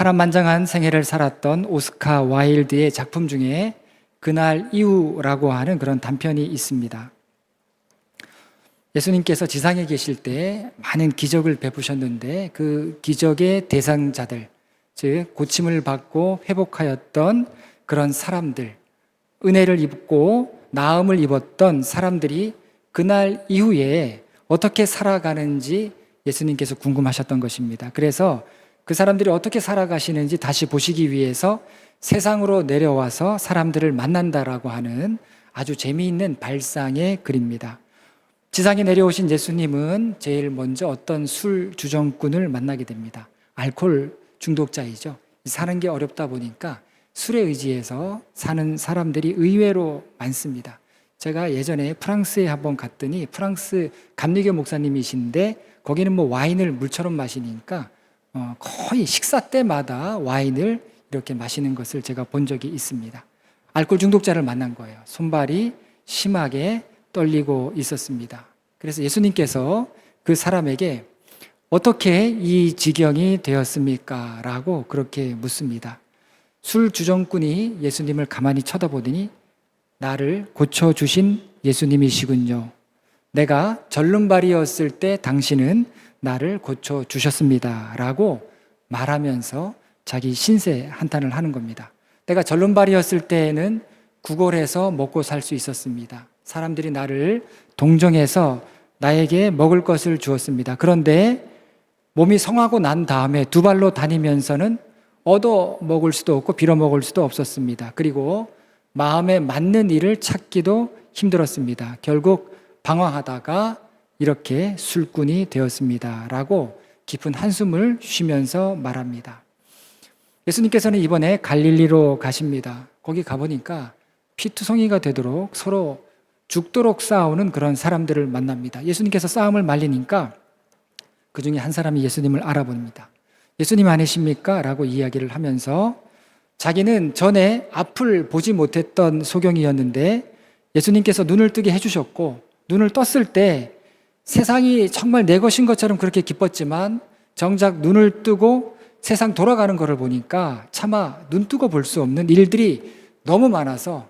파란만장한 생애를 살았던 오스카 와일드의 작품 중에 그날 이후라고 하는 그런 단편이 있습니다. 예수님께서 지상에 계실 때 많은 기적을 베푸셨는데 그 기적의 대상자들, 즉 고침을 받고 회복하였던 그런 사람들, 은혜를 입고 나음을 입었던 사람들이 그날 이후에 어떻게 살아가는지 예수님께서 궁금하셨던 것입니다. 그래서 그 사람들이 어떻게 살아가시는지 다시 보시기 위해서 세상으로 내려와서 사람들을 만난다라고 하는 아주 재미있는 발상의 글입니다. 지상에 내려오신 예수님은 제일 먼저 어떤 술 주정꾼을 만나게 됩니다. 알코올 중독자이죠. 사는 게 어렵다 보니까 술에 의지해서 사는 사람들이 의외로 많습니다. 제가 예전에 프랑스에 한번 갔더니 프랑스 감리교 목사님이신데 거기는 뭐 와인을 물처럼 마시니까 거의 식사 때마다 와인을 이렇게 마시는 것을 제가 본 적이 있습니다. 알코올 중독자를 만난 거예요. 손발이 심하게 떨리고 있었습니다. 그래서 예수님께서 그 사람에게 어떻게 이 지경이 되었습니까? 라고 그렇게 묻습니다. 술 주정꾼이 예수님을 가만히 쳐다보더니 나를 고쳐주신 예수님이시군요. 내가 절름발이었을 때 당신은 나를 고쳐주셨습니다. 라고 말하면서 자기 신세 한탄을 하는 겁니다. 내가 절름발이었을 때에는 구걸해서 먹고 살 수 있었습니다. 사람들이 나를 동정해서 나에게 먹을 것을 주었습니다. 그런데 몸이 성하고 난 다음에 두 발로 다니면서는 얻어 먹을 수도 없고 빌어 먹을 수도 없었습니다. 그리고 마음에 맞는 일을 찾기도 힘들었습니다. 결국 방황하다가 이렇게 술꾼이 되었습니다. 라고 깊은 한숨을 쉬면서 말합니다. 예수님께서는 이번에 갈릴리로 가십니다. 거기 가보니까 피투성이가 되도록 서로 죽도록 싸우는 그런 사람들을 만납니다. 예수님께서 싸움을 말리니까 그 중에 한 사람이 예수님을 알아봅니다. 예수님 아니십니까? 라고 이야기를 하면서 자기는 전에 앞을 보지 못했던 소경이었는데 예수님께서 눈을 뜨게 해주셨고 눈을 떴을 때 세상이 정말 내 것인 것처럼 그렇게 기뻤지만 정작 눈을 뜨고 세상 돌아가는 것을 보니까 차마 눈 뜨고 볼 수 없는 일들이 너무 많아서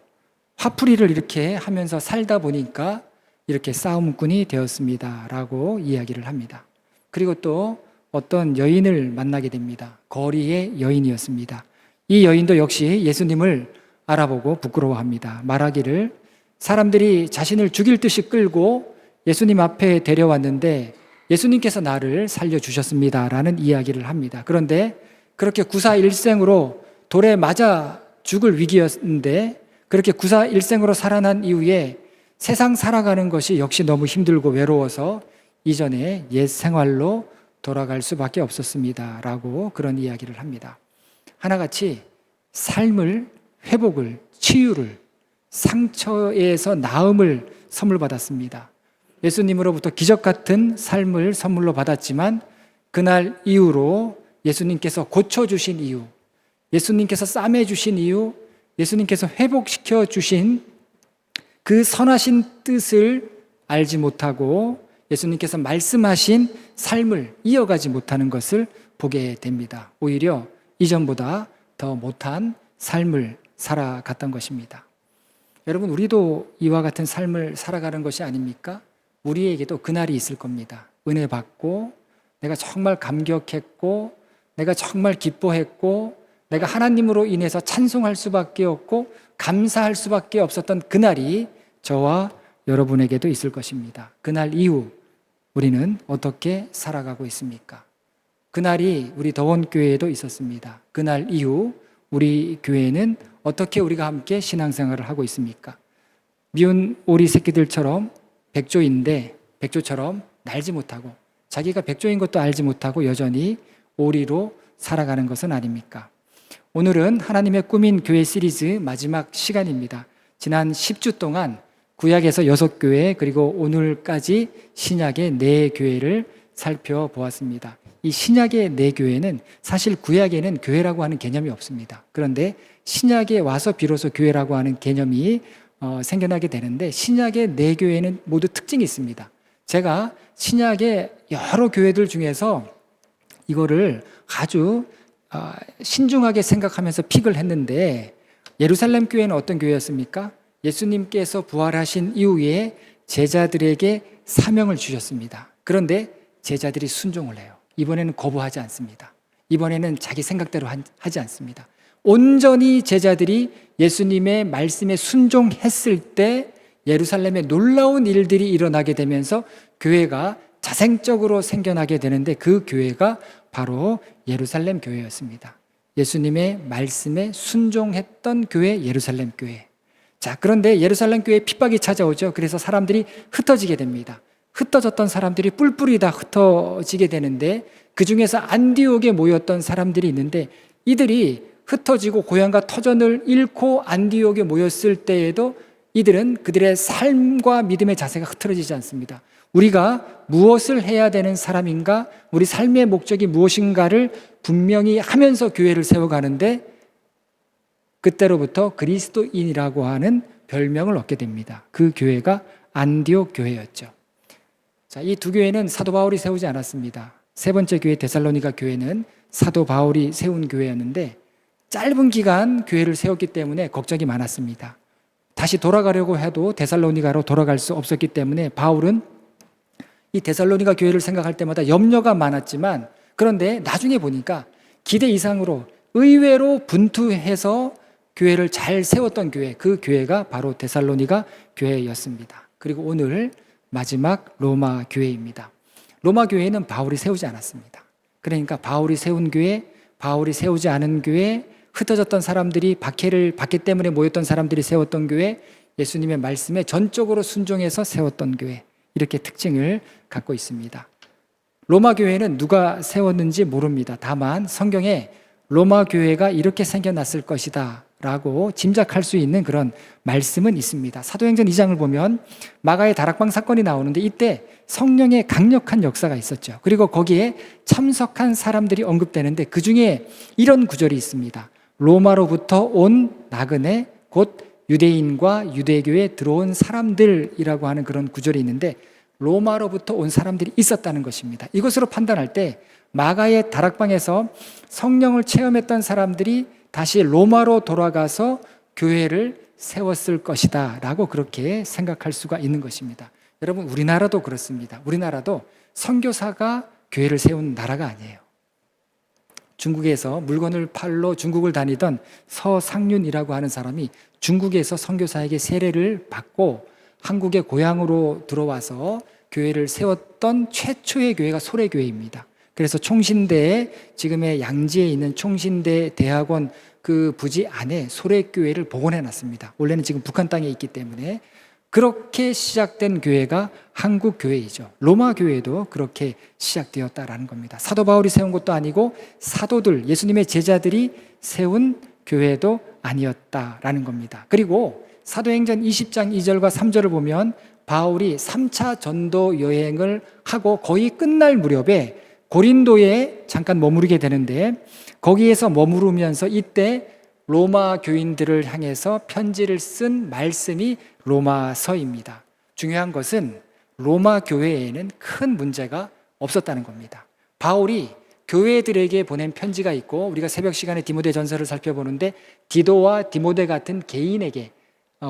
화풀이를 이렇게 하면서 살다 보니까 이렇게 싸움꾼이 되었습니다. 라고 이야기를 합니다. 그리고 또 어떤 여인을 만나게 됩니다. 거리의 여인이었습니다. 이 여인도 역시 예수님을 알아보고 부끄러워합니다. 말하기를 사람들이 자신을 죽일 듯이 끌고 예수님 앞에 데려왔는데 예수님께서 나를 살려주셨습니다. 라는 이야기를 합니다. 그런데 그렇게 구사일생으로 돌에 맞아 죽을 위기였는데 그렇게 구사일생으로 살아난 이후에 세상 살아가는 것이 역시 너무 힘들고 외로워서 이전에 옛 생활로 돌아갈 수밖에 없었습니다. 라고 그런 이야기를 합니다. 하나같이 삶을, 회복을, 치유를, 상처에서 나음을 선물 받았습니다. 예수님으로부터 기적 같은 삶을 선물로 받았지만 그날 이후로 예수님께서 고쳐주신 이유, 예수님께서 싸매주신 이유, 예수님께서 회복시켜 주신 그 선하신 뜻을 알지 못하고 예수님께서 말씀하신 삶을 이어가지 못하는 것을 보게 됩니다. 오히려 이전보다 더 못한 삶을 살아갔던 것입니다. 여러분, 우리도 이와 같은 삶을 살아가는 것이 아닙니까? 우리에게도 그날이 있을 겁니다. 은혜 받고 내가 정말 감격했고 내가 정말 기뻐했고 내가 하나님으로 인해서 찬송할 수밖에 없고 감사할 수밖에 없었던 그날이 저와 여러분에게도 있을 것입니다. 그날 이후 우리는 어떻게 살아가고 있습니까? 그날이 우리 더원교회에도 있었습니다. 그날 이후 우리 교회는 어떻게 우리가 함께 신앙생활을 하고 있습니까? 미운 오리 새끼들처럼 백조인데 백조처럼 날지 못하고 자기가 백조인 것도 알지 못하고 여전히 오리로 살아가는 것은 아닙니까? 오늘은 하나님의 꾸민 교회 시리즈 마지막 시간입니다. 지난 10주 동안 구약에서 6교회 그리고 오늘까지 신약의 4교회를 살펴보았습니다. 이 신약의 4교회는 사실 구약에는 교회라고 하는 개념이 없습니다. 그런데 신약에 와서 비로소 교회라고 하는 개념이 생겨나게 되는데 신약의 4교회는 모두 특징이 있습니다. 제가 신약의 여러 교회들 중에서 이거를 아주 신중하게 생각하면서 픽을 했는데 예루살렘 교회는 어떤 교회였습니까? 예수님께서 부활하신 이후에 제자들에게 사명을 주셨습니다. 그런데 제자들이 순종을 해요. 이번에는 거부하지 않습니다. 이번에는 자기 생각대로 하지 않습니다. 온전히 제자들이 예수님의 말씀에 순종했을 때 예루살렘에 놀라운 일들이 일어나게 되면서 교회가 자생적으로 생겨나게 되는데 그 교회가 바로 예루살렘 교회였습니다. 예수님의 말씀에 순종했던 교회, 예루살렘 교회. 자, 그런데 예루살렘 교회에 핍박이 찾아오죠. 그래서 사람들이 흩어지게 됩니다. 흩어졌던 사람들이 뿔뿔이 다 흩어지게 되는데 그 중에서 안디옥에 모였던 사람들이 있는데 이들이 흩어지고 고향과 터전을 잃고 안디옥에 모였을 때에도 이들은 그들의 삶과 믿음의 자세가 흐트러지지 않습니다. 우리가 무엇을 해야 되는 사람인가, 우리 삶의 목적이 무엇인가를 분명히 하면서 교회를 세워가는데 그때로부터 그리스도인이라고 하는 별명을 얻게 됩니다. 그 교회가 안디옥 교회였죠. 자, 이 두 교회는 사도 바울이 세우지 않았습니다. 세 번째 교회 데살로니가 교회는 사도 바울이 세운 교회였는데 짧은 기간 교회를 세웠기 때문에 걱정이 많았습니다. 다시 돌아가려고 해도 데살로니가로 돌아갈 수 없었기 때문에 바울은 이 데살로니가 교회를 생각할 때마다 염려가 많았지만 그런데 나중에 보니까 기대 이상으로 의외로 분투해서 교회를 잘 세웠던 교회, 그 교회가 바로 데살로니가 교회였습니다. 그리고 오늘 마지막 로마 교회입니다. 로마 교회는 바울이 세우지 않았습니다. 그러니까 바울이 세운 교회, 바울이 세우지 않은 교회, 흩어졌던 사람들이 박해 때문에 모였던 사람들이 세웠던 교회, 예수님의 말씀에 전적으로 순종해서 세웠던 교회, 이렇게 특징을 갖고 있습니다. 로마 교회는 누가 세웠는지 모릅니다. 다만 성경에 로마 교회가 이렇게 생겨났을 것이다 라고 짐작할 수 있는 그런 말씀은 있습니다. 사도행전 2장을 보면 마가의 다락방 사건이 나오는데 이때 성령의 강력한 역사가 있었죠. 그리고 거기에 참석한 사람들이 언급되는데 그 중에 이런 구절이 있습니다. 로마로부터 온 나그네 곧 유대인과 유대교에 들어온 사람들이라고 하는 그런 구절이 있는데 로마로부터 온 사람들이 있었다는 것입니다. 이것으로 판단할 때 마가의 다락방에서 성령을 체험했던 사람들이 다시 로마로 돌아가서 교회를 세웠을 것이다 라고 그렇게 생각할 수가 있는 것입니다. 여러분, 우리나라도 그렇습니다. 우리나라도 선교사가 교회를 세운 나라가 아니에요. 중국에서 물건을 팔러 중국을 다니던 서상륜이라고 하는 사람이 중국에서 선교사에게 세례를 받고 한국의 고향으로 들어와서 교회를 세웠던 최초의 교회가 소래교회입니다. 그래서 총신대에 지금의 양지에 있는 총신대 대학원 그 부지 안에 소래교회를 복원해 놨습니다. 원래는 지금 북한 땅에 있기 때문에 그렇게 시작된 교회가 한국 교회이죠. 로마 교회도 그렇게 시작되었다라는 겁니다. 사도 바울이 세운 것도 아니고 사도들, 예수님의 제자들이 세운 교회도 아니었다라는 겁니다. 그리고 사도행전 20장 2절과 3절을 보면 바울이 3차 전도 여행을 하고 거의 끝날 무렵에 고린도에 잠깐 머무르게 되는데 거기에서 머무르면서 이때 로마 교인들을 향해서 편지를 쓴 말씀이 로마서입니다. 중요한 것은 로마 교회에는 큰 문제가 없었다는 겁니다. 바울이 교회들에게 보낸 편지가 있고 우리가 새벽 시간에 디모데 전서를 살펴보는데 디도와 디모데 같은 개인에게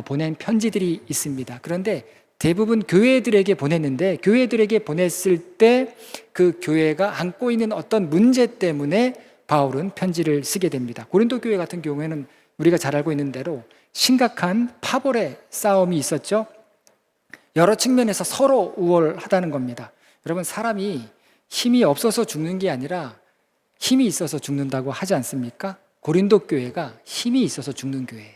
보낸 편지들이 있습니다. 그런데 대부분 교회들에게 보냈는데 교회들에게 보냈을 때 그 교회가 안고 있는 어떤 문제 때문에 바울은 편지를 쓰게 됩니다. 고린도 교회 같은 경우에는 우리가 잘 알고 있는 대로 심각한 파벌의 싸움이 있었죠. 여러 측면에서 서로 우월하다는 겁니다. 여러분, 사람이 힘이 없어서 죽는 게 아니라 힘이 있어서 죽는다고 하지 않습니까? 고린도 교회가 힘이 있어서 죽는 교회예요.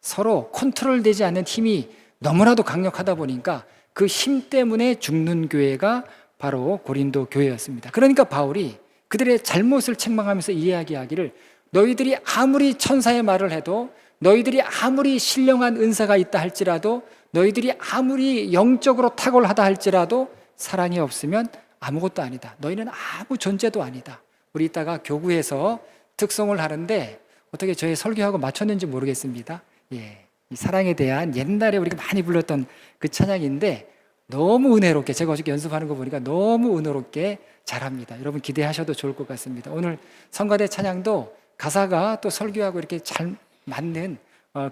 서로 컨트롤되지 않는 힘이 너무나도 강력하다 보니까 그 힘 때문에 죽는 교회가 바로 고린도 교회였습니다. 그러니까 바울이 그들의 잘못을 책망하면서 이야기하기를 너희들이 아무리 천사의 말을 해도 너희들이 아무리 신령한 은사가 있다 할지라도 너희들이 아무리 영적으로 탁월하다 할지라도 사랑이 없으면 아무것도 아니다. 너희는 아무 존재도 아니다. 우리 이따가 교구에서 특송을 하는데 어떻게 저의 설교하고 맞췄는지 모르겠습니다. 예, 이 사랑에 대한 옛날에 우리가 많이 불렀던 그 찬양인데 너무 은혜롭게, 제가 어저께 연습하는 거 보니까 너무 은혜롭게 잘합니다. 여러분 기대하셔도 좋을 것 같습니다. 오늘 성가대 찬양도 가사가 또 설교하고 이렇게 잘 맞는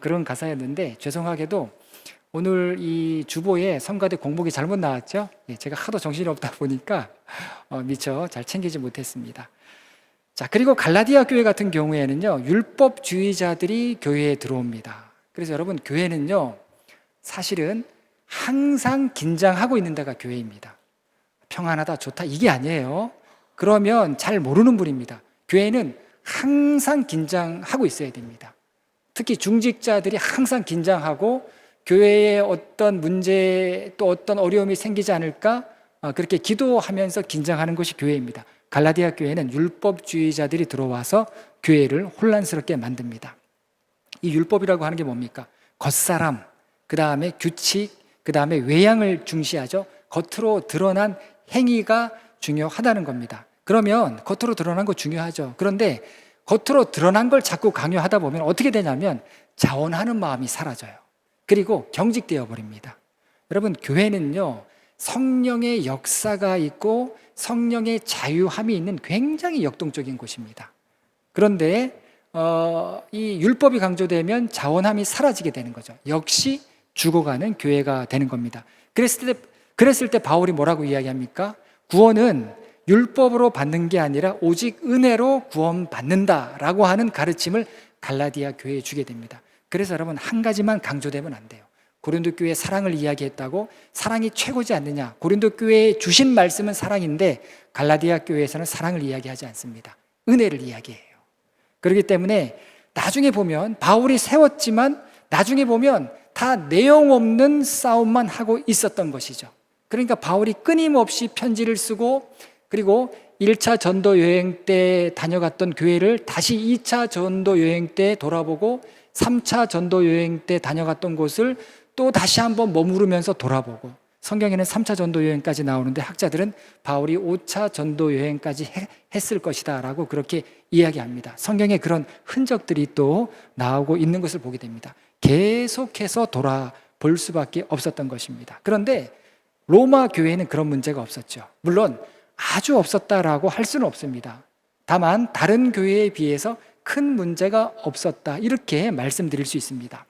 그런 가사였는데, 죄송하게도 오늘 이 주보에 성가대 공복이 잘못 나왔죠. 예, 제가 하도 정신이 없다 보니까 미처 잘 챙기지 못했습니다. 자, 그리고 갈라디아 교회 같은 경우에는요, 율법주의자들이 교회에 들어옵니다. 그래서 여러분, 교회는요, 사실은 항상 긴장하고 있는 데가 교회입니다. 평안하다, 좋다, 이게 아니에요. 그러면 잘 모르는 분입니다. 교회는 항상 긴장하고 있어야 됩니다. 특히 중직자들이 항상 긴장하고 교회에 어떤 문제 또 어떤 어려움이 생기지 않을까 그렇게 기도하면서 긴장하는 것이 교회입니다. 갈라디아 교회는 율법주의자들이 들어와서 교회를 혼란스럽게 만듭니다. 이 율법이라고 하는 게 뭡니까? 겉사람, 그 다음에 규칙, 그 다음에 외양을 중시하죠. 겉으로 드러난 행위가 중요하다는 겁니다. 그러면 겉으로 드러난 거 중요하죠. 그런데 겉으로 드러난 걸 자꾸 강요하다 보면 어떻게 되냐면 자원하는 마음이 사라져요. 그리고 경직되어 버립니다. 여러분, 교회는요, 성령의 역사가 있고 성령의 자유함이 있는 굉장히 역동적인 곳입니다. 그런데 이 율법이 강조되면 자원함이 사라지게 되는 거죠. 역시 죽어가는 교회가 되는 겁니다. 그랬을 때 바울이 뭐라고 이야기합니까? 구원은 율법으로 받는 게 아니라 오직 은혜로 구원받는다라고 하는 가르침을 갈라디아 교회에 주게 됩니다. 그래서 여러분, 한 가지만 강조되면 안 돼요. 고린도 교회의 사랑을 이야기했다고 사랑이 최고지 않느냐? 고린도 교회에 주신 말씀은 사랑인데 갈라디아 교회에서는 사랑을 이야기하지 않습니다. 은혜를 이야기해요. 그렇기 때문에 나중에 보면 바울이 세웠지만 나중에 보면 다 내용 없는 싸움만 하고 있었던 것이죠. 그러니까 바울이 끊임없이 편지를 쓰고 그리고 1차 전도 여행 때 다녀갔던 교회를 다시 2차 전도 여행 때 돌아보고 3차 전도 여행 때 다녀갔던 곳을 또 다시 한번 머무르면서 돌아보고, 성경에는 3차 전도 여행까지 나오는데 학자들은 바울이 5차 전도 여행까지 했을 것이다 라고 그렇게 이야기합니다. 성경에 그런 흔적들이 또 나오고 있는 것을 보게 됩니다. 계속해서 돌아볼 수밖에 없었던 것입니다. 그런데 로마 교회는 그런 문제가 없었죠. 물론 아주 없었다라고 할 수는 없습니다. 다만 다른 교회에 비해서 큰 문제가 없었다, 이렇게 말씀드릴 수 있습니다.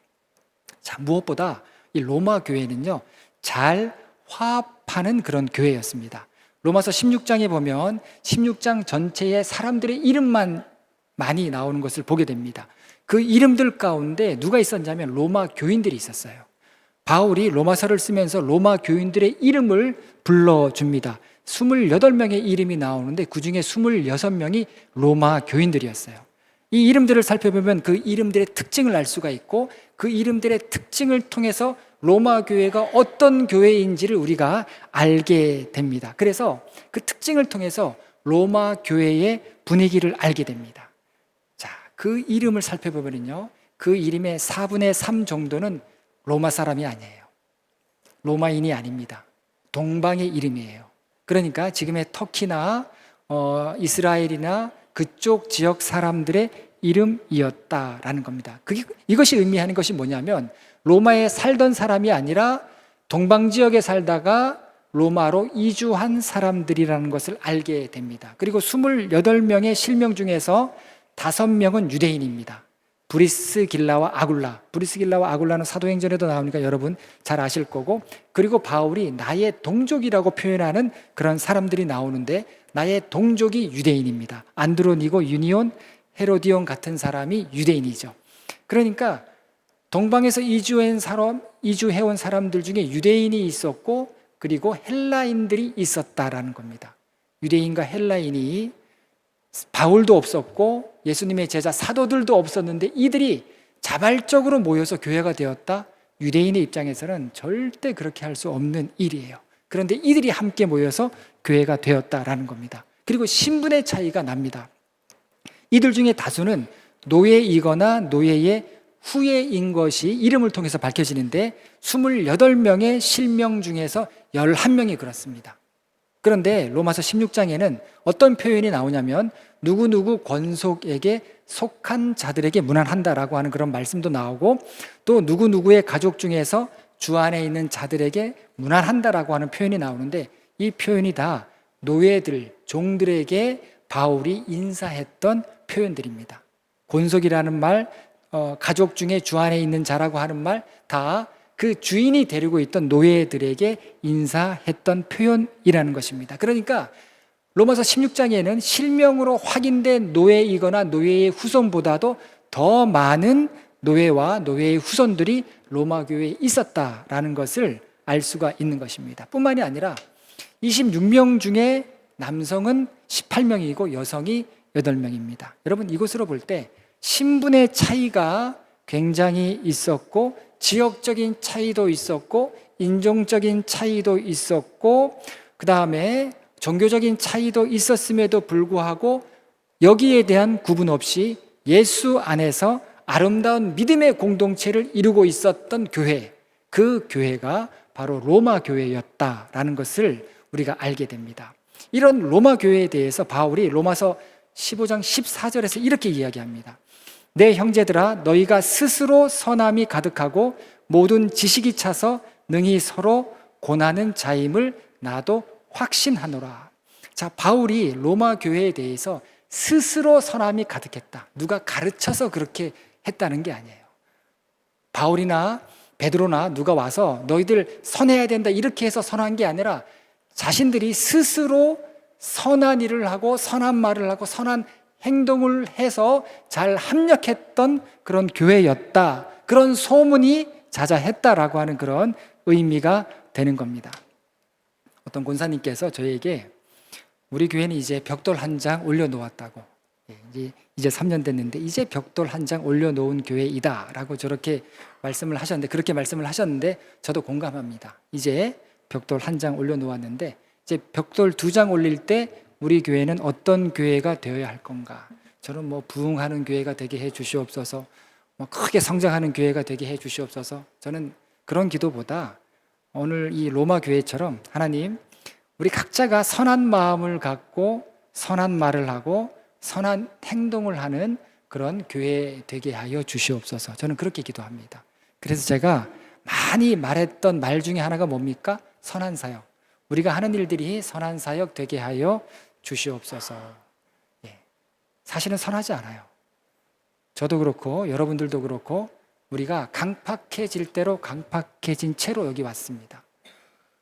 자, 무엇보다 이 로마 교회는요, 잘 화합하는 그런 교회였습니다. 로마서 16장에 보면 16장 전체에 사람들의 이름만 많이 나오는 것을 보게 됩니다. 그 이름들 가운데 누가 있었냐면 로마 교인들이 있었어요. 바울이 로마서를 쓰면서 로마 교인들의 이름을 불러줍니다. 28명의 이름이 나오는데 그 중에 26명이 로마 교인들이었어요. 이 이름들을 살펴보면 그 이름들의 특징을 알 수가 있고 그 이름들의 특징을 통해서 로마 교회가 어떤 교회인지를 우리가 알게 됩니다. 그래서 그 특징을 통해서 로마 교회의 분위기를 알게 됩니다. 자, 그 이름을 살펴보면요, 그 이름의 4분의 3 정도는 로마 사람이 아니에요. 로마인이 아닙니다. 동방의 이름이에요. 그러니까 지금의 터키나 이스라엘이나 그쪽 지역 사람들의 이름이었다라는 겁니다. 이것이 의미하는 것이 뭐냐면 로마에 살던 사람이 아니라 동방 지역에 살다가 로마로 이주한 사람들이라는 것을 알게 됩니다. 그리고 28명의 실명 중에서 5명은 유대인입니다. 브리스길라와 아굴라는 사도행전에도 나오니까 여러분 잘 아실 거고, 그리고 바울이 나의 동족이라고 표현하는 그런 사람들이 나오는데 나의 동족이 유대인입니다. 안드로니고, 유니온, 헤로디온 같은 사람이 유대인이죠. 그러니까 동방에서 이주해온 사람들 중에 유대인이 있었고 그리고 헬라인들이 있었다라는 겁니다. 유대인과 헬라인이, 바울도 없었고 예수님의 제자 사도들도 없었는데 이들이 자발적으로 모여서 교회가 되었다? 유대인의 입장에서는 절대 그렇게 할 수 없는 일이에요. 그런데 이들이 함께 모여서 교회가 되었다라는 겁니다. 그리고 신분의 차이가 납니다. 이들 중에 다수는 노예이거나 노예의 후예인 것이 이름을 통해서 밝혀지는데 28명의 실명 중에서 11명이 그렇습니다. 그런데 로마서 16장에는 어떤 표현이 나오냐면 누구누구 권속에게 속한 자들에게 문안한다라고 하는 그런 말씀도 나오고, 또 누구누구의 가족 중에서 주 안에 있는 자들에게 문안한다라고 하는 표현이 나오는데 이 표현이 다 노예들, 종들에게 바울이 인사했던 표현들입니다. 본속이라는 말, 가족 중에 주 안에 있는 자라고 하는 말, 다 그 주인이 데리고 있던 노예들에게 인사했던 표현이라는 것입니다. 그러니까 로마서 16장에는 실명으로 확인된 노예이거나 노예의 후손보다도 더 많은 노예와 노예의 후손들이 로마 교회에 있었다라는 것을 알 수가 있는 것입니다. 뿐만이 아니라 26명 중에 남성은 18명이고 여성이 8명입니다. 여러분, 이곳으로 볼 때 신분의 차이가 굉장히 있었고, 지역적인 차이도 있었고, 인종적인 차이도 있었고, 그 다음에 종교적인 차이도 있었음에도 불구하고 여기에 대한 구분 없이 예수 안에서 아름다운 믿음의 공동체를 이루고 있었던 교회, 그 교회가 바로 로마 교회였다라는 것을 우리가 알게 됩니다. 이런 로마 교회에 대해서 바울이 로마서 15장 14절에서 이렇게 이야기합니다. 내 형제들아, 너희가 스스로 선함이 가득하고 모든 지식이 차서 능히 서로 고나는 자임을 나도 확신하노라. 자, 바울이 로마 교회에 대해서 스스로 선함이 가득했다. 누가 가르쳐서 그렇게 했다는 게 아니에요. 바울이나 베드로나 누가 와서 너희들 선해야 된다 이렇게 해서 선한 게 아니라 자신들이 스스로 선한 일을 하고 선한 말을 하고 선한 행동을 해서 잘 합력했던 그런 교회였다. 그런 소문이 자자했다라고 하는 그런 의미가 되는 겁니다. 어떤 권사님께서 저에게 우리 교회는 이제 벽돌 한 장 올려놓았다고, 이제 3년 됐는데 이제 벽돌 한 장 올려놓은 교회이다 라고 저렇게 말씀을 하셨는데, 그렇게 말씀을 하셨는데 저도 공감합니다. 이제 벽돌 한 장 올려놓았는데 이제 벽돌 2장 올릴 때 우리 교회는 어떤 교회가 되어야 할 건가? 저는 부흥하는 교회가 되게 해 주시옵소서, 크게 성장하는 교회가 되게 해 주시옵소서. 저는 그런 기도보다 오늘 이 로마 교회처럼 하나님, 우리 각자가 선한 마음을 갖고 선한 말을 하고 선한 행동을 하는 그런 교회 되게 하여 주시옵소서. 저는 그렇게 기도합니다. 그래서 제가 많이 말했던 말 중에 하나가 뭡니까? 선한 사역. 우리가 하는 일들이 선한 사역 되게 하여 주시옵소서. 사실은 선하지 않아요. 저도 그렇고 여러분들도 그렇고 우리가 강팍해질 대로 강팍해진 채로 여기 왔습니다.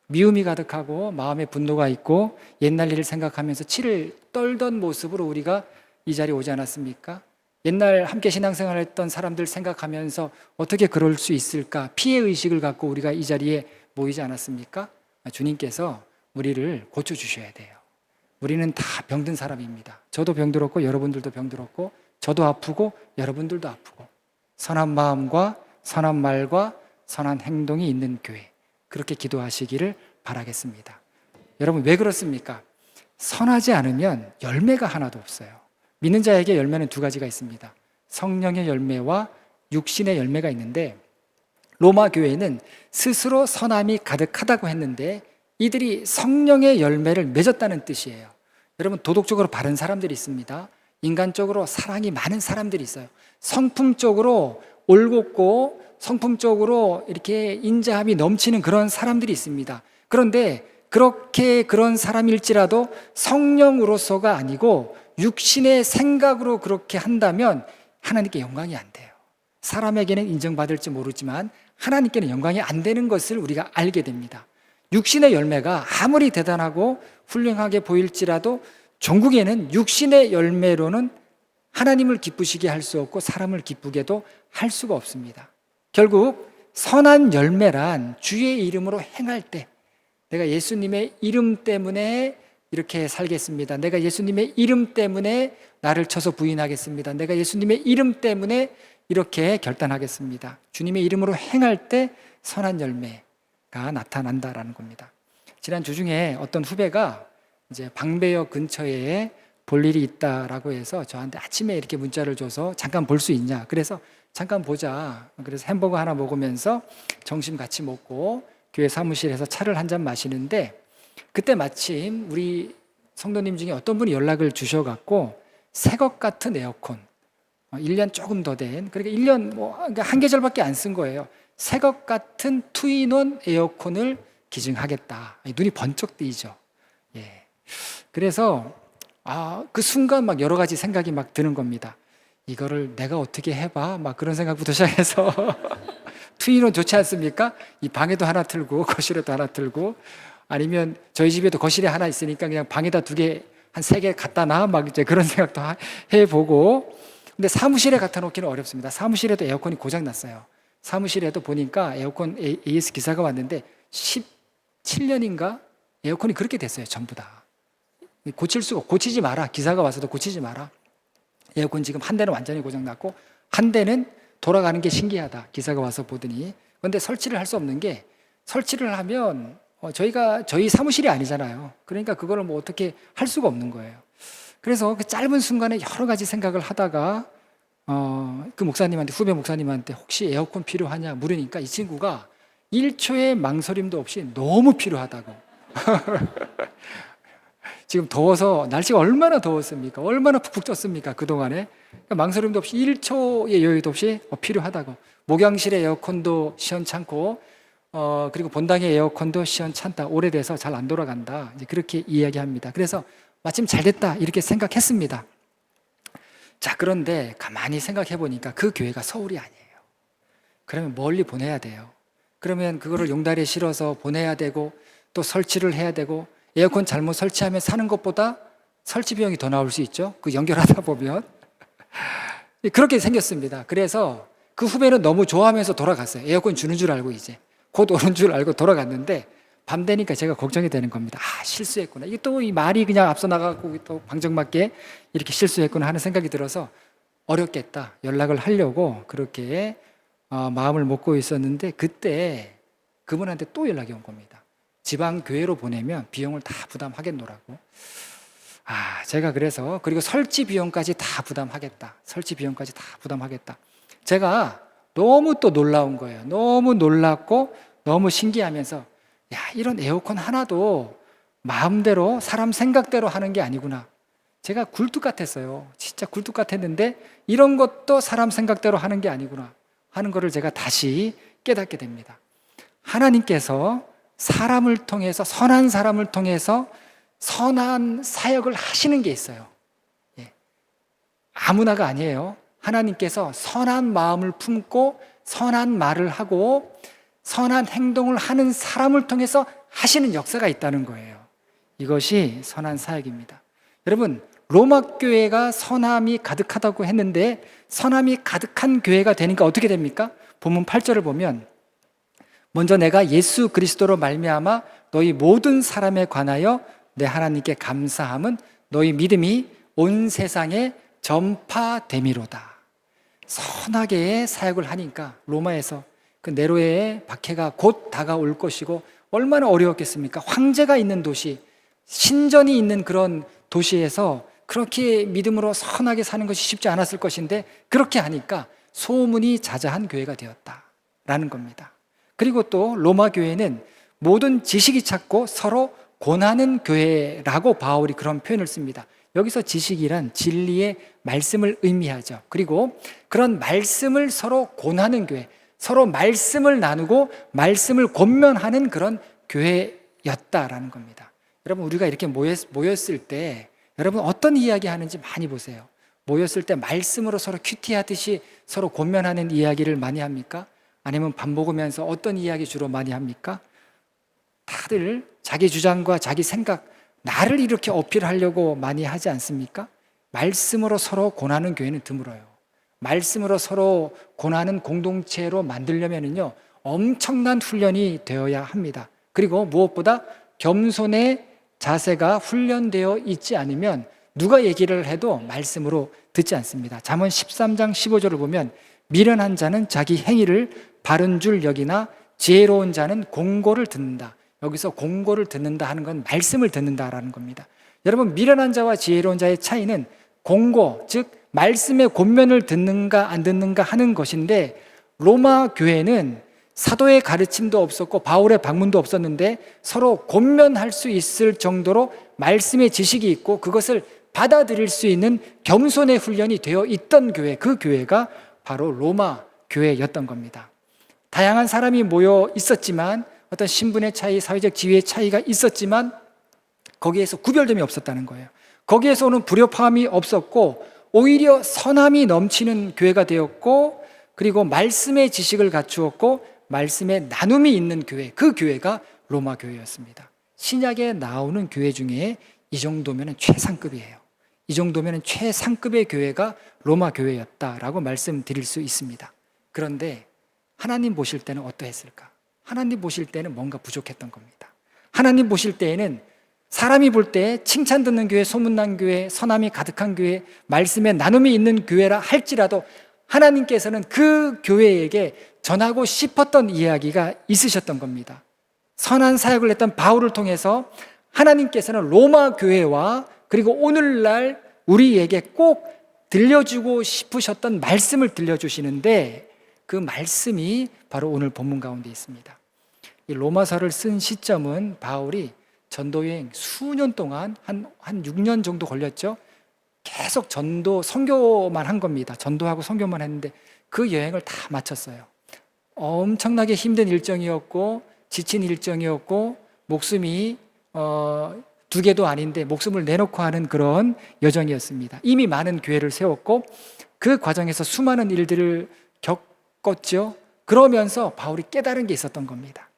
미움이 가득하고 마음에 분노가 있고 옛날 일을 생각하면서 치를 떨던 모습으로 우리가 이 자리에 오지 않았습니까? 옛날 함께 신앙생활 했던 사람들 생각하면서 어떻게 그럴 수 있을까? 피해의식을 갖고 우리가 이 자리에 모이지 않았습니까? 주님께서 우리를 고쳐주셔야 돼요. 우리는 다 병든 사람입니다. 저도 병들었고 여러분들도 병들었고 저도 아프고 여러분들도 아프고, 선한 마음과 선한 말과 선한 행동이 있는 교회, 그렇게 기도하시기를 바라겠습니다. 여러분, 왜 그렇습니까? 선하지 않으면 열매가 하나도 없어요. 믿는 자에게 열매는 2가지가 있습니다. 성령의 열매와 육신의 열매가 있는데, 로마 교회는 스스로 선함이 가득하다고 했는데 이들이 성령의 열매를 맺었다는 뜻이에요. 여러분, 도덕적으로 바른 사람들이 있습니다. 인간적으로 사랑이 많은 사람들이 있어요. 성품적으로 올곧고 성품적으로 이렇게 인자함이 넘치는 그런 사람들이 있습니다. 그런데 그렇게 그런 사람일지라도 성령으로서가 아니고 육신의 생각으로 그렇게 한다면 하나님께 영광이 안 돼요. 사람에게는 인정받을지 모르지만 하나님께는 영광이 안 되는 것을 우리가 알게 됩니다. 육신의 열매가 아무리 대단하고 훌륭하게 보일지라도 종국에는 육신의 열매로는 하나님을 기쁘시게 할 수 없고 사람을 기쁘게도 할 수가 없습니다. 결국 선한 열매란 주의 이름으로 행할 때, 내가 예수님의 이름 때문에 이렇게 살겠습니다. 내가 예수님의 이름 때문에 나를 쳐서 부인하겠습니다. 내가 예수님의 이름 때문에 이렇게 결단하겠습니다. 주님의 이름으로 행할 때 선한 열매가 나타난다라는 겁니다. 지난 주 중에 어떤 후배가 이제 방배역 근처에 볼 일이 있다라고 해서 저한테 아침에 이렇게 문자를 줘서 잠깐 볼 수 있냐. 그래서 잠깐 보자. 그래서 햄버거 하나 먹으면서 점심 같이 먹고 교회 사무실에서 차를 한 잔 마시는데, 그때 마침 우리 성도님 중에 어떤 분이 연락을 주셔갖고 새것 같은 에어컨, 1년 조금 더 된, 그러니까 1년 그러니까 한 계절밖에 안 쓴 거예요. 새것 같은 투인원 에어컨을 기증하겠다. 눈이 번쩍 뜨이죠. 예. 그래서 그 순간 막 여러 가지 생각이 막 드는 겁니다. 이거를 내가 어떻게 해봐? 막 그런 생각부터 시작해서 투인은 좋지 않습니까? 이 방에도 하나 틀고 거실에도 하나 틀고, 아니면 저희 집에도 거실에 하나 있으니까 그냥 방에다 두 개, 한 세 개 갖다 놔, 막 이제 그런 생각도 해보고. 근데 사무실에 갖다 놓기는 어렵습니다. 사무실에도 에어컨이 고장 났어요. 사무실에도 보니까 에어컨 AS 기사가 왔는데 17년인가 에어컨이 그렇게 됐어요. 전부 다 고칠 수가, 고치지 마라, 기사가 와서도 고치지 마라. 에어컨 지금 한 대는 완전히 고장 났고 한 대는 돌아가는 게 신기하다, 기사가 와서 보더니. 그런데 설치를 할 수 없는 게, 설치를 하면 저희 사무실이 아니잖아요. 그러니까 그거를 뭐 어떻게 할 수가 없는 거예요. 그래서 그 짧은 순간에 여러 가지 생각을 하다가 그 목사님한테, 후배 목사님한테 혹시 에어컨 필요하냐 물으니까 이 친구가 1초의 망설임도 없이 너무 필요하다고. 지금 더워서, 날씨가 얼마나 더웠습니까? 얼마나 푹푹 쪘습니까? 그동안에. 그러니까 망설임도 없이 1초의 여유도 없이 필요하다고. 목양실의 에어컨도 시원찮고 그리고 본당의 에어컨도 시원찮다. 오래돼서 잘 안 돌아간다. 이제 그렇게 이야기합니다. 그래서 마침 잘 됐다 이렇게 생각했습니다. 자, 그런데 가만히 생각해 보니까 그 교회가 서울이 아니에요. 그러면 멀리 보내야 돼요. 그러면 그거를 용달에 실어서 보내야 되고 또 설치를 해야 되고, 에어컨 잘못 설치하면 사는 것보다 설치 비용이 더 나올 수 있죠. 그 연결하다 보면. 그렇게 생겼습니다. 그래서 그 후배는 너무 좋아하면서 돌아갔어요. 에어컨 주는 줄 알고 이제 곧 오는 줄 알고 돌아갔는데 밤 되니까 제가 걱정이 되는 겁니다. 아, 실수했구나. 이게 또 이 말이 그냥 앞서 나가고 또 방정맞게 이렇게 실수했구나 하는 생각이 들어서 어렵겠다. 연락을 하려고 그렇게 마음을 먹고 있었는데, 그때 그분한테 또 연락이 온 겁니다. 지방 교회로 보내면 비용을 다 부담하겠노라고. 제가 그래서, 그리고 설치 비용까지 다 부담하겠다. 설치 비용까지 다 부담하겠다. 제가 너무 또 놀라운 거예요. 너무 놀랍고 너무 신기하면서, 야, 이런 에어컨 하나도 마음대로 사람 생각대로 하는 게 아니구나. 제가 굴뚝 같았어요. 진짜 굴뚝 같았는데 이런 것도 사람 생각대로 하는 게 아니구나 하는 거를 제가 다시 깨닫게 됩니다. 하나님께서 사람을 통해서, 선한 사람을 통해서 선한 사역을 하시는 게 있어요. 아무나가 아니에요. 하나님께서 선한 마음을 품고 선한 말을 하고 선한 행동을 하는 사람을 통해서 하시는 역사가 있다는 거예요. 이것이 선한 사역입니다. 여러분, 로마 교회가 선함이 가득하다고 했는데 선함이 가득한 교회가 되니까 어떻게 됩니까? 본문 8절을 보면, 먼저 내가 예수 그리스도로 말미암아 너희 모든 사람에 관하여 내 하나님께 감사함은 너희 믿음이 온 세상에 전파됨이로다. 선하게 사역을 하니까 로마에서 그 네로의 박해가 곧 다가올 것이고, 얼마나 어려웠겠습니까? 황제가 있는 도시, 신전이 있는 그런 도시에서 그렇게 믿음으로 선하게 사는 것이 쉽지 않았을 것인데, 그렇게 하니까 소문이 자자한 교회가 되었다라는 겁니다. 그리고 또 로마 교회는 모든 지식이 찾고 서로 권하는 교회라고 바울이 그런 표현을 씁니다. 여기서 지식이란 진리의 말씀을 의미하죠. 그리고 그런 말씀을 서로 권하는 교회, 서로 말씀을 나누고 말씀을 권면하는 그런 교회였다라는 겁니다. 여러분, 우리가 이렇게 모였을 때 여러분 어떤 이야기 하는지 많이 보세요. 모였을 때 말씀으로 서로 큐티하듯이 서로 권면하는 이야기를 많이 합니까? 아니면 밥 먹으면서 어떤 이야기 주로 많이 합니까? 다들 자기 주장과 자기 생각, 나를 이렇게 어필하려고 많이 하지 않습니까? 말씀으로 서로 권하는 교회는 드물어요. 말씀으로 서로 권하는 공동체로 만들려면요, 엄청난 훈련이 되어야 합니다. 그리고 무엇보다 겸손의 자세가 훈련되어 있지 않으면 누가 얘기를 해도 말씀으로 듣지 않습니다. 잠언 13장 15절을 보면, 미련한 자는 자기 행위를 바른 줄 여기나 지혜로운 자는 공고를 듣는다. 여기서 공고를 듣는다 하는 건 말씀을 듣는다라는 겁니다. 여러분, 미련한 자와 지혜로운 자의 차이는 공고, 즉 말씀의 권면을 듣는가 안 듣는가 하는 것인데, 로마 교회는 사도의 가르침도 없었고 바울의 방문도 없었는데 서로 권면할 수 있을 정도로 말씀의 지식이 있고 그것을 받아들일 수 있는 겸손의 훈련이 되어 있던 교회, 그 교회가 바로 로마 교회였던 겁니다. 다양한 사람이 모여 있었지만, 어떤 신분의 차이, 사회적 지위의 차이가 있었지만 거기에서 구별점이 없었다는 거예요. 거기에서 오는 불협화음이 없었고 오히려 선함이 넘치는 교회가 되었고, 그리고 말씀의 지식을 갖추었고 말씀의 나눔이 있는 교회, 그 교회가 로마 교회였습니다. 신약에 나오는 교회 중에 이 정도면 최상급이에요. 이 정도면 최상급의 교회가 로마 교회였다라고 말씀드릴 수 있습니다. 그런데 하나님 보실 때는 어떠했을까? 하나님 보실 때는 뭔가 부족했던 겁니다. 하나님 보실 때에는 사람이 볼 때 칭찬 듣는 교회, 소문난 교회, 선함이 가득한 교회, 말씀의 나눔이 있는 교회라 할지라도 하나님께서는 그 교회에게 전하고 싶었던 이야기가 있으셨던 겁니다. 선한 사역을 했던 바울을 통해서 하나님께서는 로마 교회와 그리고 오늘날 우리에게 꼭 들려주고 싶으셨던 말씀을 들려주시는데, 그 말씀이 바로 오늘 본문 가운데 있습니다. 이 로마서를 쓴 시점은 바울이 전도여행 수년 동안 한 6년 정도 걸렸죠. 계속 전도, 선교만 한 겁니다. 전도하고 선교만 했는데 그 여행을 다 마쳤어요. 엄청나게 힘든 일정이었고 지친 일정이었고 목숨이 2개도 아닌데 목숨을 내놓고 하는 그런 여정이었습니다. 이미 많은 교회를 세웠고 그 과정에서 수많은 일들을 겪었죠. 그러면서 바울이 깨달은 게 있었던 겁니다.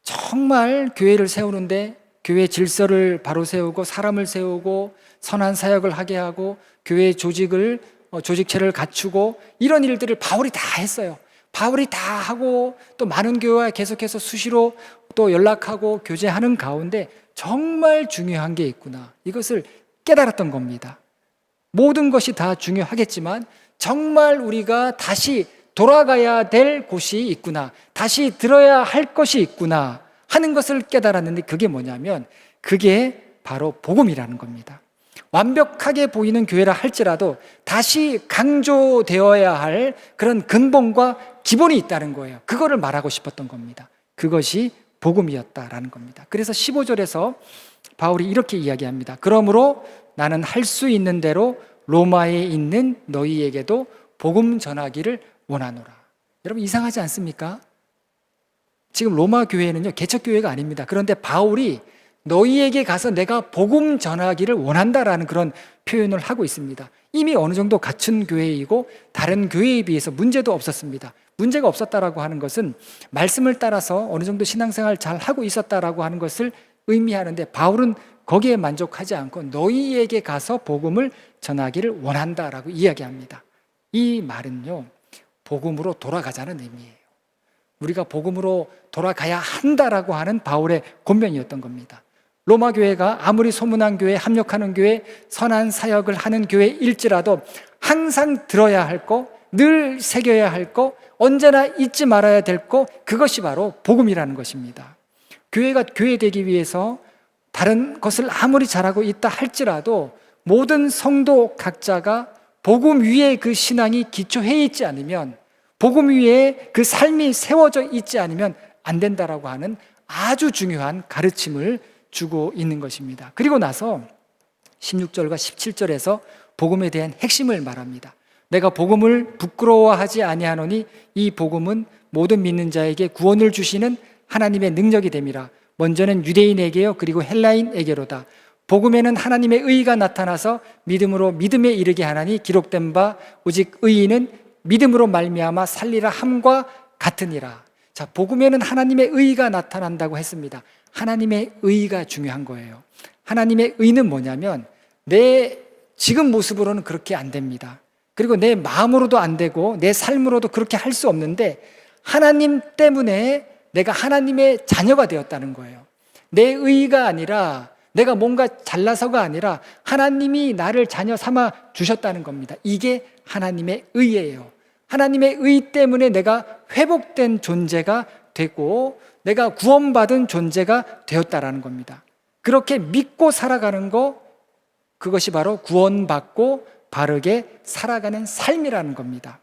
정말 교회를 세우는데 교회 질서를 바로 세우고 사람을 세우고 선한 사역을 하게 하고 교회 조직체를 갖추고 이런 일들을 바울이 다 했어요. 바울이 다 하고 또 많은 교회와 계속해서 수시로 또 연락하고 교제하는 가운데 정말 중요한 게 있구나, 이것을 깨달았던 겁니다. 모든 것이 다 중요하겠지만 정말 우리가 다시 돌아가야 될 곳이 있구나, 다시 들어야 할 것이 있구나 하는 것을 깨달았는데, 그게 뭐냐면 그게 바로 복음이라는 겁니다. 완벽하게 보이는 교회라 할지라도 다시 강조되어야 할 그런 근본과 기본이 있다는 거예요. 그거를 말하고 싶었던 겁니다. 그것이 복음이었다라는 겁니다. 그래서 15절에서 바울이 이렇게 이야기합니다. 그러므로 나는 할 수 있는 대로 로마에 있는 너희에게도 복음 전하기를 원하노라. 여러분, 이상하지 않습니까? 지금 로마 교회는요, 개척교회가 아닙니다. 그런데 바울이 너희에게 가서 내가 복음 전하기를 원한다라는 그런 표현을 하고 있습니다. 이미 어느 정도 갖춘 교회이고 다른 교회에 비해서 문제도 없었습니다. 문제가 없었다라고 하는 것은 말씀을 따라서 어느 정도 신앙생활 잘 하고 있었다라고 하는 것을 의미하는데, 바울은 거기에 만족하지 않고 너희에게 가서 복음을 전하기를 원한다라고 이야기합니다. 이 말은요, 복음으로 돌아가자는 의미예요. 우리가 복음으로 돌아가야 한다라고 하는 바울의 권면이었던 겁니다. 로마 교회가 아무리 소문난 교회, 합력하는 교회, 선한 사역을 하는 교회일지라도 항상 들어야 할 거, 늘 새겨야 할 거, 언제나 잊지 말아야 될 거, 그것이 바로 복음이라는 것입니다. 교회가 교회되기 위해서 다른 것을 아무리 잘하고 있다 할지라도 모든 성도 각자가 복음 위에 그 신앙이 기초해 있지 않으면, 복음 위에 그 삶이 세워져 있지 않으면 안 된다라고 하는 아주 중요한 가르침을 주고 있는 것입니다. 그리고 나서 16절과 17절에서 복음에 대한 핵심을 말합니다. 내가 복음을 부끄러워하지 아니하노니 이 복음은 모든 믿는 자에게 구원을 주시는 하나님의 능력이 됨이라. 먼저는 유대인에게요 그리고 헬라인에게로다. 복음에는 하나님의 의가 나타나서 믿음으로 믿음에 이르게 하나니 기록된 바 오직 의인은 믿음으로 말미암아 살리라 함과 같으니라. 자, 복음에는 하나님의 의가 나타난다고 했습니다. 하나님의 의가 중요한 거예요. 하나님의 의는 뭐냐면 내 지금 모습으로는 그렇게 안 됩니다. 그리고 내 마음으로도 안 되고 내 삶으로도 그렇게 할 수 없는데, 하나님 때문에 내가 하나님의 자녀가 되었다는 거예요. 내 의가 아니라, 내가 뭔가 잘나서가 아니라 하나님이 나를 자녀 삼아 주셨다는 겁니다. 이게 하나님의 의예요. 하나님의 의 때문에 내가 회복된 존재가 되고 내가 구원받은 존재가 되었다라는 겁니다. 그렇게 믿고 살아가는 거, 그것이 바로 구원받고 바르게 살아가는 삶이라는 겁니다.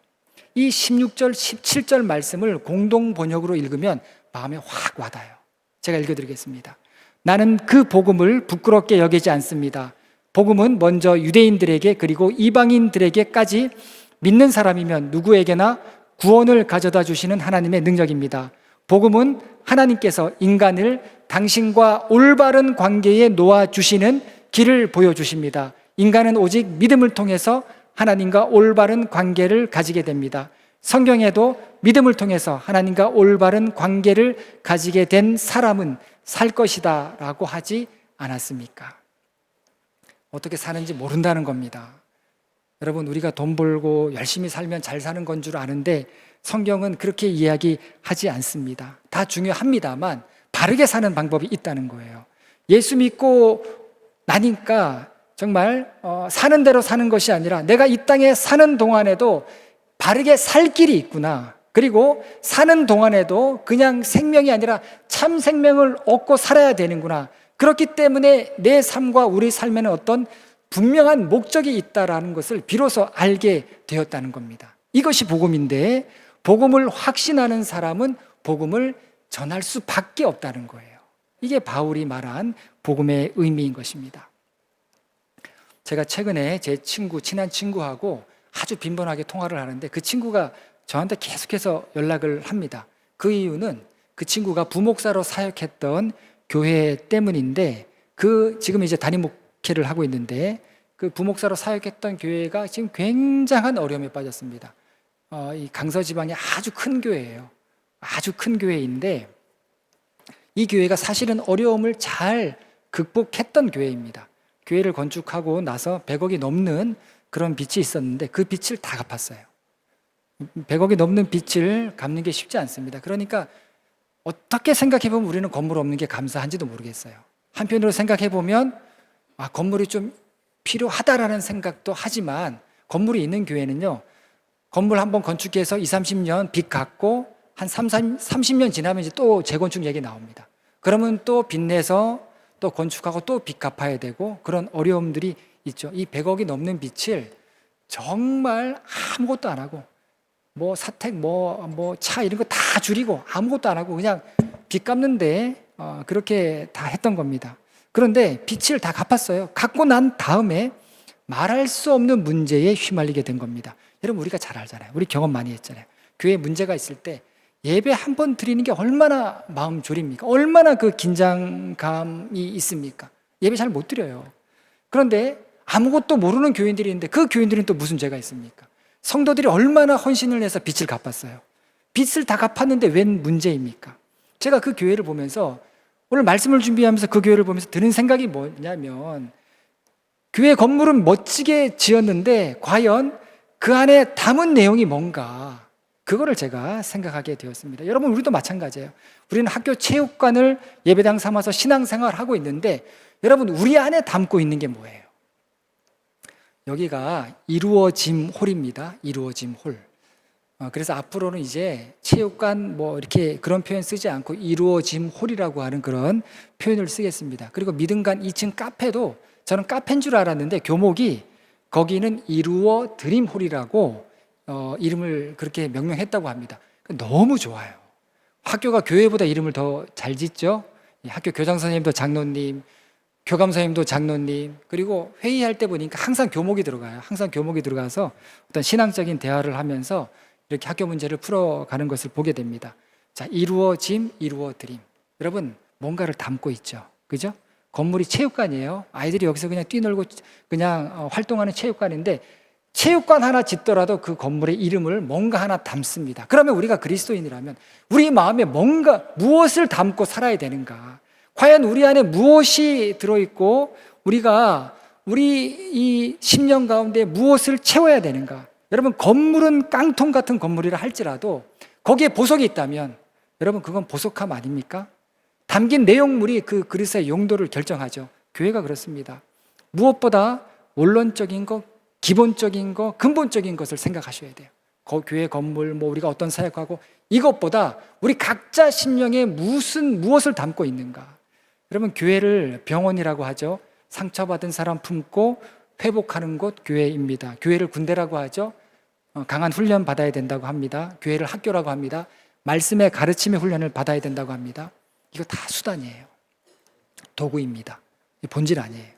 이 16절, 17절 말씀을 공동 번역으로 읽으면 마음에 확 와닿아요. 제가 읽어드리겠습니다. 나는 그 복음을 부끄럽게 여기지 않습니다. 복음은 먼저 유대인들에게 그리고 이방인들에게까지 믿는 사람이면 누구에게나 구원을 가져다 주시는 하나님의 능력입니다. 복음은 하나님께서 인간을 당신과 올바른 관계에 놓아주시는 길을 보여주십니다. 인간은 오직 믿음을 통해서 하나님과 올바른 관계를 가지게 됩니다. 성경에도 믿음을 통해서 하나님과 올바른 관계를 가지게 된 사람은 살 것이다 라고 하지 않았습니까? 어떻게 사는지 모른다는 겁니다. 여러분, 우리가 돈 벌고 열심히 살면 잘 사는 건 줄 아는데 성경은 그렇게 이야기하지 않습니다. 다 중요합니다만 바르게 사는 방법이 있다는 거예요. 예수 믿고 나니까 정말 사는 대로 사는 것이 아니라 내가 이 땅에 사는 동안에도 바르게 살 길이 있구나. 그리고 사는 동안에도 그냥 생명이 아니라 참 생명을 얻고 살아야 되는구나. 그렇기 때문에 내 삶과 우리 삶에는 어떤 분명한 목적이 있다라는 것을 비로소 알게 되었다는 겁니다. 이것이 복음인데 복음을 확신하는 사람은 복음을 전할 수밖에 없다는 거예요. 이게 바울이 말한 복음의 의미인 것입니다. 제가 최근에 제 친한 친구하고 아주 빈번하게 통화를 하는데 그 친구가 저한테 계속해서 연락을 합니다. 그 이유는 그 친구가 부목사로 사역했던 교회 때문인데 지금 이제 담임 목회를 하고 있는데 그 부목사로 사역했던 교회가 지금 굉장한 어려움에 빠졌습니다. 이 강서 지방의 아주 큰 교회예요. 아주 큰 교회인데 이 교회가 사실은 어려움을 잘 극복했던 교회입니다. 교회를 건축하고 나서 100억이 넘는 그런 빚이 있었는데 그 빚을 다 갚았어요. 100억이 넘는 빚을 갚는 게 쉽지 않습니다. 그러니까 어떻게 생각해보면 우리는 건물 없는 게 감사한지도 모르겠어요. 한편으로 생각해보면 건물이 좀 필요하다라는 생각도 하지만 건물이 있는 교회는요, 건물 한번 건축해서 20, 30년 빚 갚고 한 30년 지나면 이제 또 재건축 얘기 나옵니다. 그러면 또 빚내서 또 건축하고 또 빚 갚아야 되고 그런 어려움들이 있죠. 이 100억이 넘는 빚을 정말 아무것도 안 하고 뭐 사택 뭐 차 이런 거 다 줄이고 아무것도 안 하고 그냥 빚 갚는데 그렇게 다 했던 겁니다. 그런데 빚을 다 갚았어요. 갚고 난 다음에 말할 수 없는 문제에 휘말리게 된 겁니다. 여러분, 우리가 잘 알잖아요. 우리 경험 많이 했잖아요. 교회에 문제가 있을 때 예배 한 번 드리는 게 얼마나 마음 졸입니까? 얼마나 그 긴장감이 있습니까? 예배 잘 못 드려요. 그런데 아무것도 모르는 교인들이 있는데 그 교인들은 또 무슨 죄가 있습니까? 성도들이 얼마나 헌신을 해서 빚을 갚았어요. 빚을 다 갚았는데 웬 문제입니까? 제가 그 교회를 보면서 오늘 말씀을 준비하면서 그 교회를 보면서 드는 생각이 뭐냐면 교회 건물은 멋지게 지었는데 과연 그 안에 담은 내용이 뭔가 그거를 제가 생각하게 되었습니다. 여러분, 우리도 마찬가지예요. 우리는 학교 체육관을 예배당 삼아서 신앙생활을 하고 있는데 여러분, 우리 안에 담고 있는 게 뭐예요? 여기가 이루어짐 홀입니다. 이루어짐 홀. 그래서 앞으로는 이제 체육관 뭐 이렇게 그런 표현 쓰지 않고 이루어짐 홀이라고 하는 그런 표현을 쓰겠습니다. 그리고 믿음관 2층 카페도 저는 카페인 줄 알았는데 교목이 거기는 이루어 드림 홀이라고 이름을 그렇게 명명했다고 합니다. 너무 좋아요. 학교가 교회보다 이름을 더 잘 짓죠. 학교 교장 선생님도 장로님, 교감 선생님도 장로님, 그리고 회의할 때 보니까 항상 교목이 들어가요. 항상 교목이 들어가서 어떤 신앙적인 대화를 하면서 이렇게 학교 문제를 풀어가는 것을 보게 됩니다. 자, 이루어짐, 이루어드림. 여러분, 뭔가를 담고 있죠. 그죠? 건물이 체육관이에요. 아이들이 여기서 그냥 뛰놀고 그냥 활동하는 체육관인데 체육관 하나 짓더라도 그 건물의 이름을 뭔가 하나 담습니다. 그러면 우리가 그리스도인이라면 우리 마음에 무엇을 담고 살아야 되는가? 과연 우리 안에 무엇이 들어있고 우리가 우리 이 10년 가운데 무엇을 채워야 되는가? 여러분, 건물은 깡통 같은 건물이라 할지라도 거기에 보석이 있다면 여러분, 그건 보석함 아닙니까? 담긴 내용물이 그 그리스도의 용도를 결정하죠. 교회가 그렇습니다. 무엇보다 원론적인 것, 기본적인 것, 근본적인 것을 생각하셔야 돼요. 교회 건물, 우리가 어떤 사역하고 이것보다 우리 각자 심령에 무엇을 담고 있는가. 여러분, 교회를 병원이라고 하죠. 상처받은 사람 품고 회복하는 곳 교회입니다. 교회를 군대라고 하죠. 강한 훈련 받아야 된다고 합니다. 교회를 학교라고 합니다. 말씀의 가르침의 훈련을 받아야 된다고 합니다. 이거 다 수단이에요. 도구입니다. 본질 아니에요.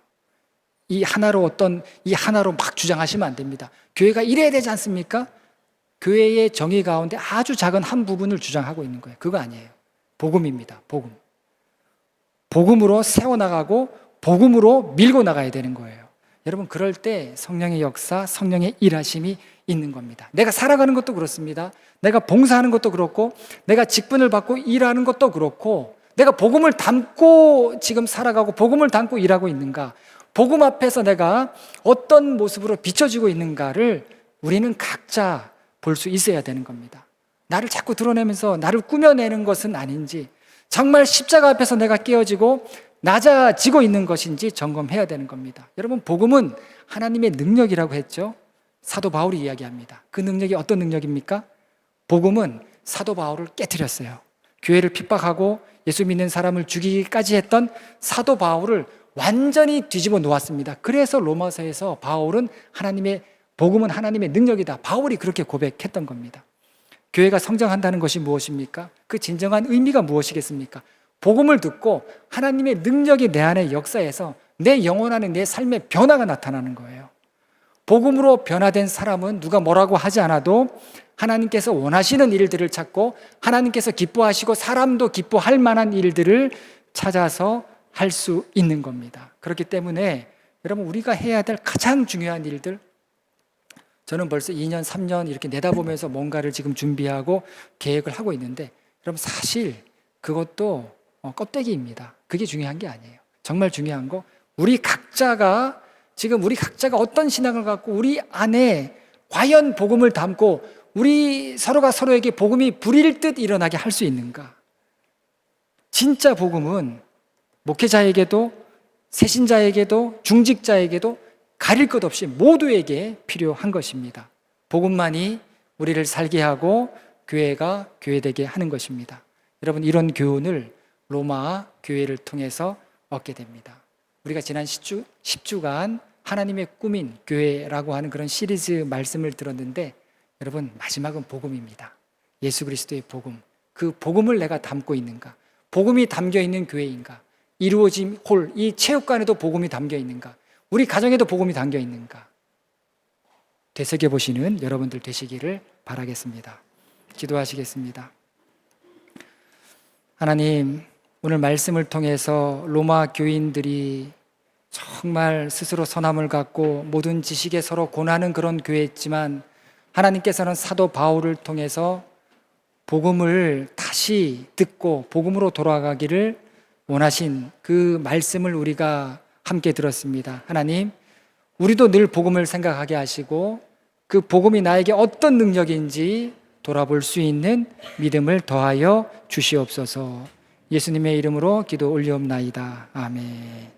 이 하나로 막 주장하시면 안 됩니다. 교회가 이래야 되지 않습니까? 교회의 정의 가운데 아주 작은 한 부분을 주장하고 있는 거예요. 그거 아니에요. 복음입니다. 복음. 복음으로 세워나가고 복음으로 밀고 나가야 되는 거예요. 여러분, 그럴 때 성령의 역사, 성령의 일하심이 있는 겁니다. 내가 살아가는 것도 그렇습니다. 내가 봉사하는 것도 그렇고, 내가 직분을 받고 일하는 것도 그렇고, 내가 복음을 담고 지금 살아가고 복음을 담고 일하고 있는가, 복음 앞에서 내가 어떤 모습으로 비춰지고 있는가를 우리는 각자 볼 수 있어야 되는 겁니다. 나를 자꾸 드러내면서 나를 꾸며내는 것은 아닌지, 정말 십자가 앞에서 내가 깨어지고 낮아지고 있는 것인지 점검해야 되는 겁니다. 여러분, 복음은 하나님의 능력이라고 했죠. 사도 바울이 이야기합니다. 그 능력이 어떤 능력입니까? 복음은 사도 바울을 깨트렸어요. 교회를 핍박하고 예수 믿는 사람을 죽이기까지 했던 사도 바울을 완전히 뒤집어 놓았습니다. 그래서 로마서에서 바울은 복음은 하나님의 능력이다, 바울이 그렇게 고백했던 겁니다. 교회가 성장한다는 것이 무엇입니까? 그 진정한 의미가 무엇이겠습니까? 복음을 듣고 하나님의 능력이 내 안에 역사해서 내 영혼 안에 내 삶의 변화가 나타나는 거예요. 복음으로 변화된 사람은 누가 뭐라고 하지 않아도 하나님께서 원하시는 일들을 찾고 하나님께서 기뻐하시고 사람도 기뻐할 만한 일들을 찾아서 할 수 있는 겁니다. 그렇기 때문에 여러분, 우리가 해야 될 가장 중요한 일들, 저는 벌써 2년, 3년 이렇게 내다보면서 뭔가를 지금 준비하고 계획을 하고 있는데, 여러분, 사실 그것도 껍데기입니다. 그게 중요한 게 아니에요. 정말 중요한 거, 우리 각자가 어떤 신앙을 갖고 우리 안에 과연 복음을 담고 우리 서로가 서로에게 복음이 불일 듯 일어나게 할 수 있는가. 진짜 복음은 목회자에게도 새신자에게도 중직자에게도 가릴 것 없이 모두에게 필요한 것입니다. 복음만이 우리를 살게 하고 교회가 교회되게 하는 것입니다. 여러분, 이런 교훈을 로마 교회를 통해서 얻게 됩니다. 우리가 지난 10주간 하나님의 꿈인 교회라고 하는 그런 시리즈 말씀을 들었는데, 여러분, 마지막은 복음입니다. 예수 그리스도의 복음. 그 복음을 내가 담고 있는가? 복음이 담겨 있는 교회인가? 이루어진 홀, 이 체육관에도 복음이 담겨 있는가? 우리 가정에도 복음이 담겨 있는가? 되새겨보시는 여러분들 되시기를 바라겠습니다. 기도하시겠습니다. 하나님, 오늘 말씀을 통해서 로마 교인들이 정말 스스로 선함을 갖고 모든 지식에 서로 고나는 그런 교회였지만, 하나님께서는 사도 바울을 통해서 복음을 다시 듣고 복음으로 돌아가기를 원하신 그 말씀을 우리가 함께 들었습니다. 하나님, 우리도 늘 복음을 생각하게 하시고 그 복음이 나에게 어떤 능력인지 돌아볼 수 있는 믿음을 더하여 주시옵소서. 예수님의 이름으로 기도 올리옵나이다. 아멘.